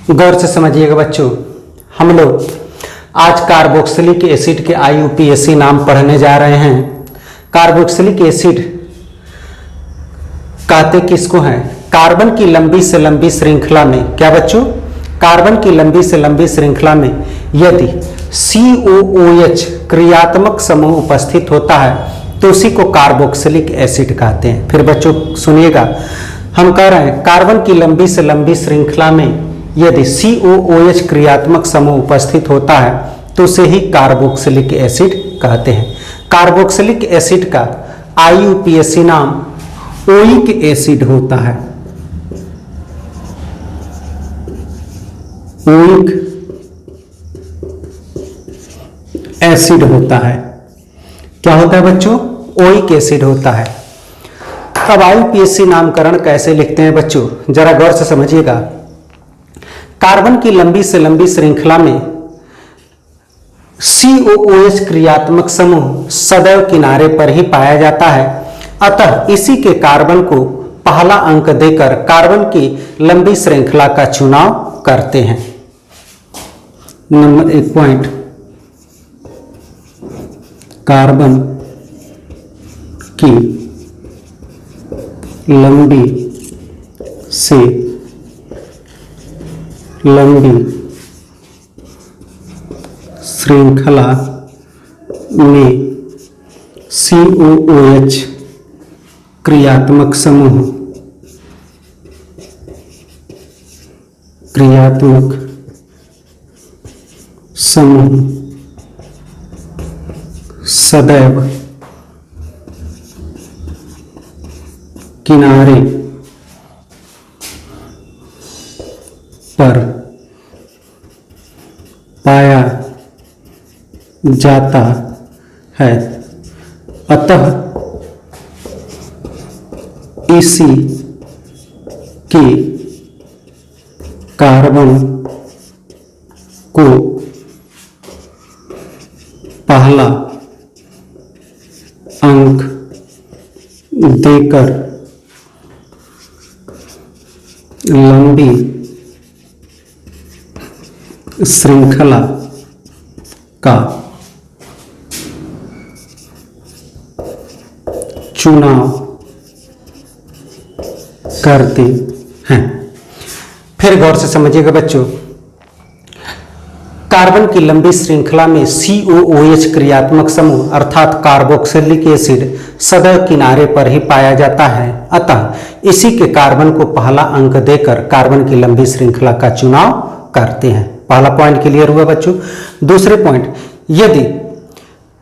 गौर से समझिएगा बच्चों, हम लोग आज कार्बोक्सिलिक एसिड के IUPAC नाम पढ़ने जा रहे हैं। कार्बोक्सिलिक एसिड कहते किसको हैं? कार्बन की लंबी से लंबी श्रृंखला में, क्या बच्चों? कार्बन की लंबी से लंबी श्रृंखला में यदि COOH क्रियात्मक समूह उपस्थित होता है तो उसी को कार्बोक्सिलिक एसिड कहते हैं। फिर बच्चों सुनिएगा, हम कह रहे हैं कार्बन की लंबी से लंबी श्रृंखला में यदि COOH क्रियात्मक समूह उपस्थित होता है तो उसे ही कार्बोक्सिलिक एसिड कहते हैं। कार्बोक्सिलिक एसिड का IUPAC नाम ओइक एसिड होता है। ओइक एसिड होता है। क्या होता है बच्चों? ओइक एसिड होता है। अब IUPAC नामकरण कैसे लिखते हैं बच्चों, जरा गौर से समझिएगा। कार्बन की लंबी से लंबी श्रृंखला में COOH क्रियात्मक समूह सदैव किनारे पर ही पाया जाता है, अतः इसी के कार्बन को पहला अंक देकर कार्बन की लंबी श्रृंखला का चुनाव करते हैं। नंबर 1 पॉइंट, कार्बन की लंबी से लंबी श्रृंखला में COOH क्रियात्मक समूह सदैव किनारे पर पाया जाता है, अतः इसी के कार्बन को पहला अंक देकर लंबी श्रृंखला का चुनाव करते हैं। फिर गौर से समझिएगा बच्चों, कार्बन की लंबी श्रृंखला में COOH क्रियात्मक समूह अर्थात कार्बोक्सिलिक एसिड सदैव किनारे पर ही पाया जाता है, अतः इसी के कार्बन को पहला अंक देकर कार्बन की लंबी श्रृंखला का चुनाव करते हैं। पहला पॉइंट क्लियर हुआ बच्चों। दूसरे पॉइंट, यदि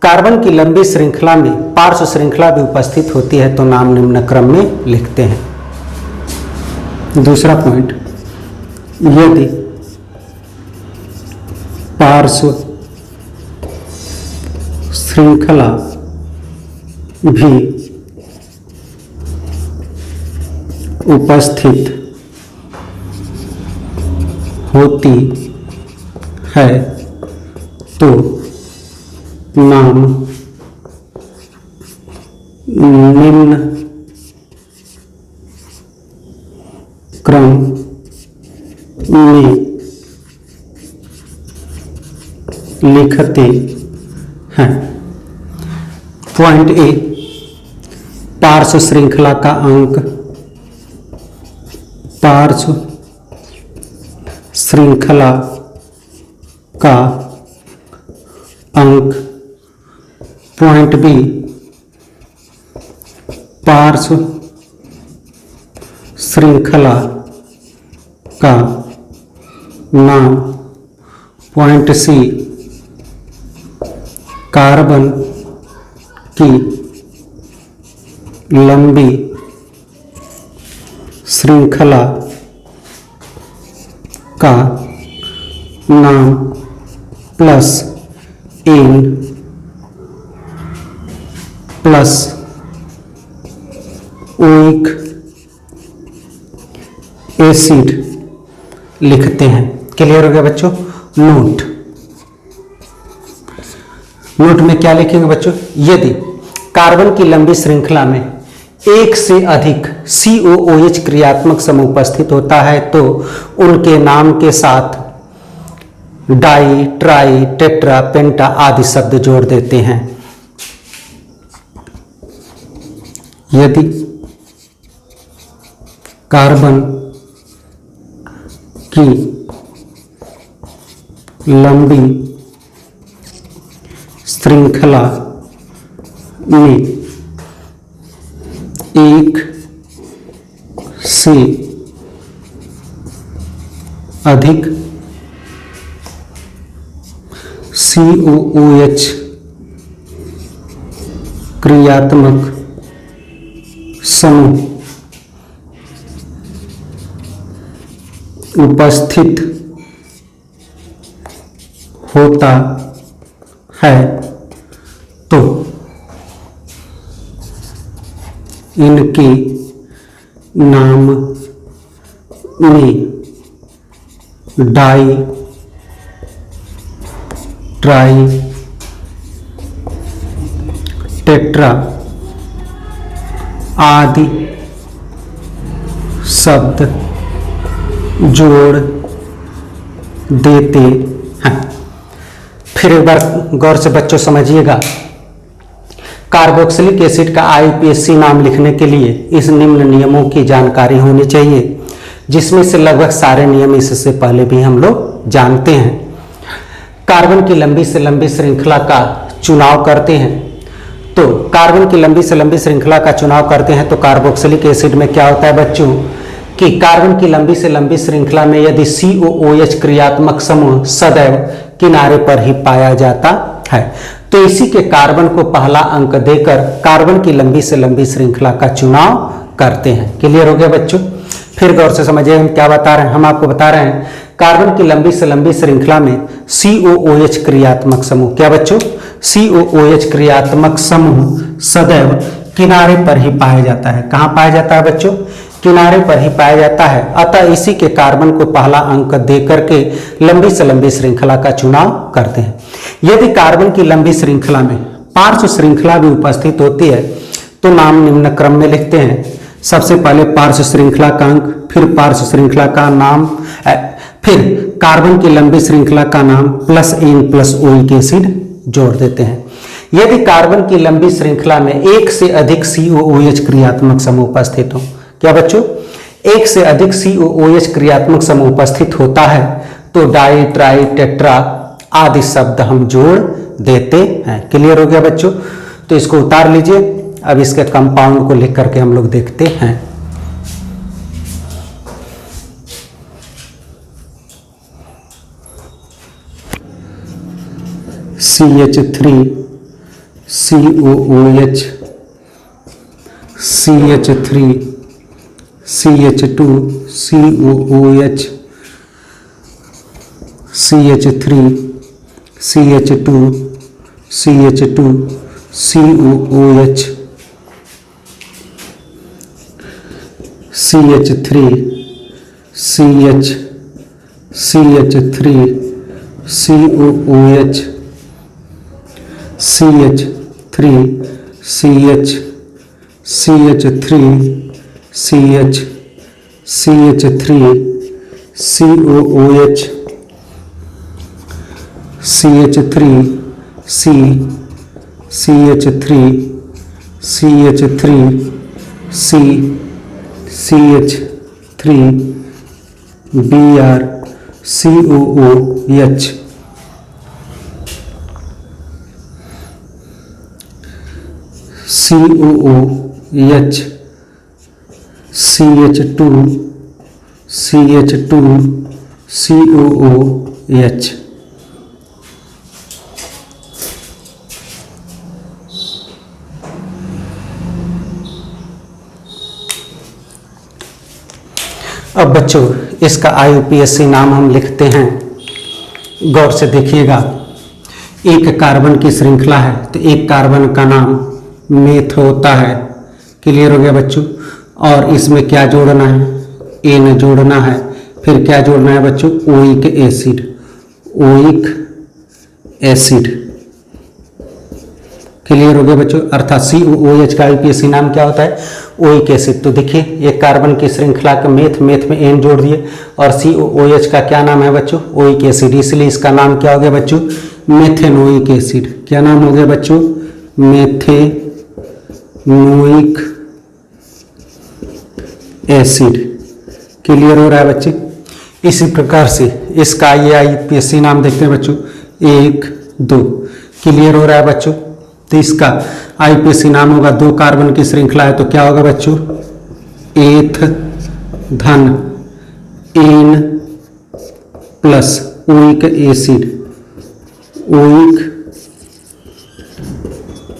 कार्बन की लंबी श्रृंखला में पार्श्व श्रृंखला भी उपस्थित होती है तो नाम निम्न क्रम में लिखते हैं। दूसरा पॉइंट, यदि पार्श्व श्रृंखला भी उपस्थित होती है तो नाम निम्न क्रम में लिखते हैं। पॉइंट ए, पार्श्व श्रृंखला का अंक, पार्श्व श्रृंखला का अंक। पॉइंट बी, पार्श्व श्रृंखला का नाम। पॉइंट सी, कार्बन की लंबी श्रृंखला का नाम plus an plus oic acid लिखते हैं। क्लियर हो गया बच्चों? नोट में क्या लिखेंगे बच्चों? यदि कार्बन की लंबी श्रृंखला में एक से अधिक COOH क्रियात्मक समूह उपस्थित होता है तो उनके नाम के साथ डाई, ट्राई, टेट्रा, पेंटा आदि शब्द जोड़ देते हैं। यदि कार्बन की लंबी श्रृंखला में एक से अधिक COOH क्रियात्मक समूह उपस्थित होता है तो इनके नाम में डाई, ट्राई, टेट्रा आदि शब्द जोड़ देते हैं। फिर एक बार गौर से बच्चों समझिएगा, कार्बोक्सिलिक एसिड का IUPAC नाम लिखने के लिए इस निम्न नियमों की जानकारी होनी चाहिए, जिसमें से लगभग सारे नियम इससे पहले भी हम लोग जानते हैं। कार्बन की लंबी से लंबी श्रृंखला का चुनाव करते हैं, तो कार्बन की लंबी से लंबी श्रृंखला का चुनाव करते हैं तो कार्बोक्सिलिक एसिड में क्या होता है बच्चों कि कार्बन की लंबी से लंबी श्रृंखला में यदि COOH क्रियात्मक समूह सदैव किनारे पर ही पाया जाता है तो इसी के कार्बन को पहला अंक देकर कार्बन की लंबी से लंबी श्रृंखला का चुनाव करते हैं। क्लियर हो गया बच्चों? फिर गौर से समझिए हम क्या बता रहे हैं। हम आपको बता रहे हैं कार्बन की लंबी से लंबी श्रृंखला में COOH क्रियात्मक समूह, क्या बच्चों? COOH क्रियात्मक समूह सदैव किनारे पर ही पाया जाता है। कहाँ पाया जाता है बच्चों? किनारे पर ही पाया जाता है। अतः इसी के कार्बन को पहला अंक दे करके लंबी से लंबी श्रृंखला का चुनाव करते हैं। यदि कार्बन की लंबी श्रृंखला में पार्श्व श्रृंखला भी उपस्थित होती है तो नाम निम्न क्रम में लिखते हैं। सबसे पहले पार्श्व श्रृंखला का अंक, फिर पार्श्व श्रृंखला का नाम, फिर कार्बन की लंबी श्रृंखला का नाम प्लस N+OIC एसिड जोड़ देते हैं। यदि कार्बन की लंबी श्रृंखला में एक से अधिक COOH क्रियात्मक समूह उपस्थित हो, क्या बच्चों? एक से अधिक COOH क्रियात्मक समूह उपस्थित होता है तो डाई, ट्राई, टेट्रा आदि शब्द हम जोड़ देते हैं। क्लियर हो गया बच्चों? तो इसको उतार लीजिए। अब इसके कंपाउंड को लिख करके हम लोग देखते हैं। CH3 COOH, CH3 CH2 COOH, CH3 CH2 CH2 COOH, CH3 CH CH3 COOH, CH3 CH CH3 CH CH3 COOH, CH3 C CH3 CH3 C CH3 Br COOH, COOH CH2 CH2 COOH। अब बच्चों इसका IUPAC नाम हम लिखते हैं। गौर से देखिएगा, एक कार्बन की श्रृंखला है तो एक कार्बन का नाम मेथ होता है। क्लियर हो गया बच्चों? और इसमें क्या जोड़ना है? N जोड़ना है। फिर क्या जोड़ना है बच्चों? Oic acid, oic acid. Clear हो गया बच्चों? अर्थात COOH का IUPAC नाम क्या होता है? Oic acid. तो देखिए एक कार्बन की श्रृंखला का मेथ में एन जोड़ दिए और COOH का क्या नाम है बच्चों, ओइक एसिड, इसलिए इसका नाम क्या हो गया बच्चों, मेथेनोइक एसिड। क्या नाम हो गया बच्चों, मेथेनोइक एसिड। क्लियर हो रहा है बच्चे। इसी प्रकार से इसका ये IUPAC नाम देखते हैं बच्चों, 1 2। क्लियर हो रहा है बच्चों। तो इसका IUPAC नाम होगा, 2 कार्बन की श्रृंखला है तो क्या होगा बच्चों, एथ धन an plus oic acid, oic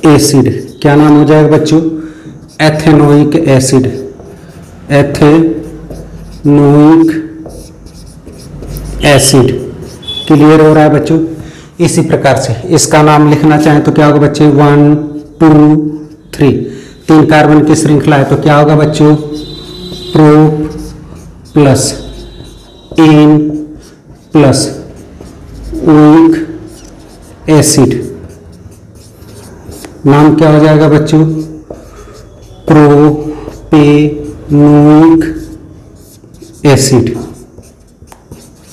acid. क्या नाम हो जाएगा बच्चों, ethanoic acid, ethanoic acid. Clear हो रहा है बच्चों। इसी प्रकार से इसका नाम लिखना चाहें तो क्या होगा बच्चे, 1 2 3, 3 कार्बन की श्रृंखला है तो क्या होगा बच्चों, pro plus an plus oic acid. नाम क्या हो जाएगा बच्चों, प्रोपेनोइक एसिड।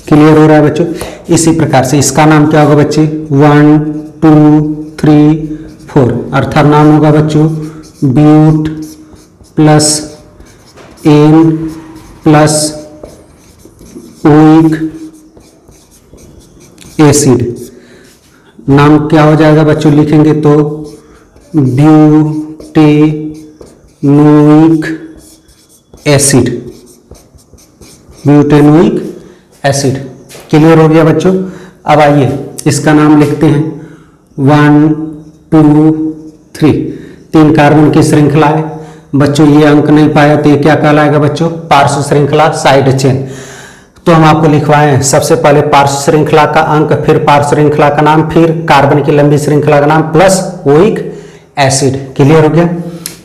क्लियर हो रहा है बच्चों। इसी प्रकार से इसका नाम क्या होगा बच्चे, 1 2 3 4, अर्थात नाम होगा बच्चों but plus an plus oic acid. नाम क्या हो जाएगा बच्चों, लिखेंगे तो butanoic acid, butanoic acid. Clear हो गया बच्चों। अब आइए इसका नाम लिखते हैं, 1 2 3, 3 कार्बन की श्रृंखला है बच्चों। ये अंक नहीं पाया तो ये क्या कहलाएगा बच्चों, पार्श्व श्रृंखला, साइड चेन। तो हम आपको लिखवाए हैं सबसे पहले पार्श्व श्रृंखला का अंक, फिर पार्श्व श्रृंखला का नाम, फिर कार्बन की लंबी श्रृंखला का नाम प्लस ओइक एसिड। क्लियर हो गया।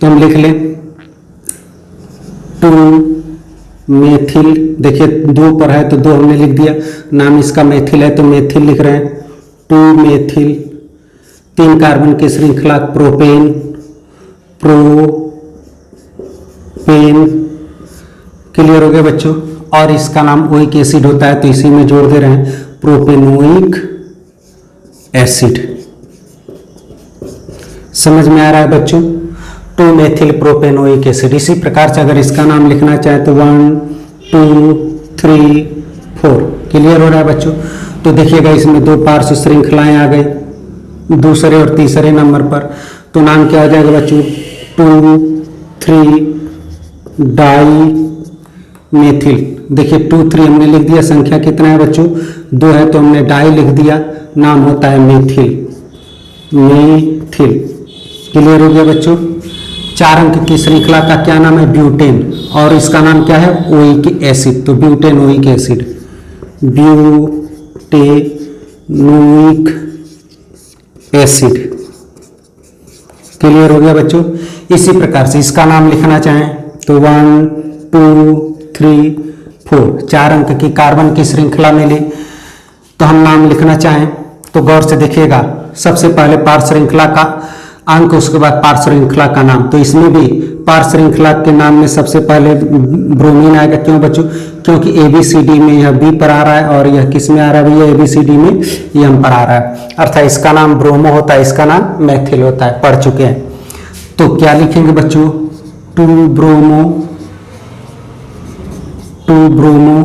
तो हम लिख लें 2 मेथिल, देखिए 2 पर है तो 2 हमने लिख दिया, नाम इसका मेथिल है तो मेथिल लिख रहे हैं, 2 मेथिल। 3 कार्बन की श्रृंखला प्रोपेन, प्रोपेन। क्लियर हो गया बच्चों। और इसका नाम ओइक एसिड होता है तो इसी में जोड़ दे रहे हैं, प्रोपेनोइक एसिड। समझ में आ रहा है बच्चों, 2 मेथिल प्रोपेनोइक एसिड। इसी प्रकार से अगर इसका नाम लिखना चाहे तो 1 2 3 4। क्लियर हो रहा है बच्चों। तो देखिएगा इसमें 2 पार्श्व श्रृंखलाएं आ गई दूसरे और तीसरे नंबर पर, तो नाम क्या हो जाएगा बच्चों, 2 3 डाई मेथिल। देखिए 2 3 हमने लिख दिया, संख्या कितना है बच्चों, 2 है तो हमने डाई लिख दिया, नाम होता है मेथिल, मेथिल। क्लियर हो गया बच्चों। 4 अंक की श्रृंखला का क्या नाम है, ब्यूटेन, और इसका नाम क्या है, ओइक एसिड। तो butanoic acid, butanoic acid. Clear हो गया बच्चों। इसी प्रकार से इसका नाम लिखना चाहें तो 1 2 3 4, 4 अंक की कार्बन की श्रृंखला मिली। तो हम नाम लिखना चाहें तो गौर से देखिएगा, सबसे पहले पार्श्व श्रृंखला का अंक, उसके बाद पार्श्व श्रृंखला का नाम। तो इसमें भी पार्श्व श्रृंखला के नाम में सबसे पहले ब्रोमीन आएगा। क्यों बच्चों, क्योंकि ABCD में यह B पर आ रहा है और यह किस में आ रहा है भैया, ABCD में M पर आ रहा है, अर्थात इसका नाम ब्रोमो होता है, इसका नाम मैथिल होता है, पढ़ चुके हैं। तो क्या लिखेंगे बच्चों, 2 ब्रोमो, 2 ब्रोमो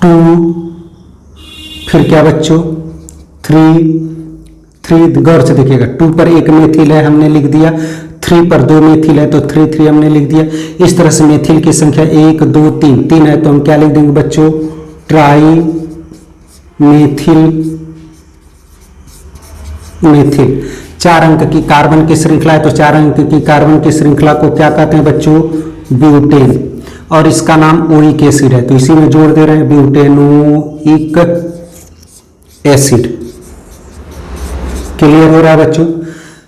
2, फिर क्या बच्चों 3 3, गौर से देखिएगा 2 पर 1 मेथिल है हमने लिख दिया, 3 पर 2 मेथिल है तो 3 3 हमने लिख दिया। इस तरह से मेथिल की संख्या 1 2 3 3 है तो हम क्या लिख देंगे बच्चों, ट्राई मेथिल, मेथिल। 4 अंक की कार्बन की श्रृंखला है तो 4 अंक की कार्बन की श्रृंखला को क्या कहते हैं बच्चों, ब्यूटेन, और इसका नाम ओइक एसिड है तो इसी में जोड़ दे रहे हैं, ब्यूटेनोइक एसिड। क्लियर हो रहा है बच्चों।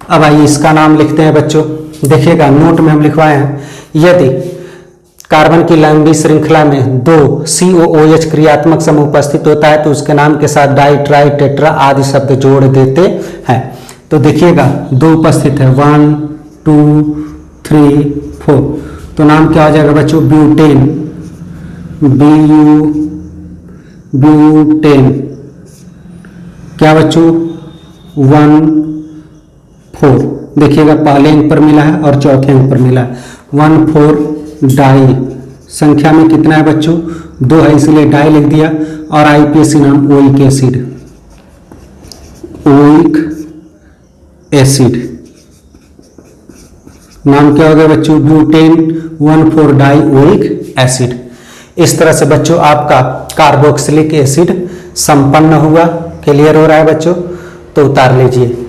अब आइए इसका नाम लिखते हैं बच्चों। देखिएगा नोट में हम लिखवाए हैं, यदि कार्बन की लंबी श्रृंखला में 2 COOH क्रियात्मक समूह उपस्थित होता है तो उसके नाम के साथ डाई ट्राई टेट्रा आदि शब्द जोड़ देते हैं। तो देखिएगा 2 उपस्थित है, 1 2 3 4, तो नाम क्या हो जाएगा बच्चों? Butane, butane. क्या बच्चों? 1 4, देखिएगा पहले अंक पर मिला है और चौथे अंक पर मिला है। 1 4 डाई, संख्या में कितना है बच्चों? 2 है, इसलिए डाई लिख दिया। और आईपीएसी नाम ओइक एसिड, ओइक एसिड, नाम क्या हो गया बच्चों? Butane 1 4 die oic acid. इस तरह से बच्चों आपका कार्बोक्सिलिक एसिड संपन्न हुआ। क्लियर हो रहा है बच्चों? तो उतार लीजिए।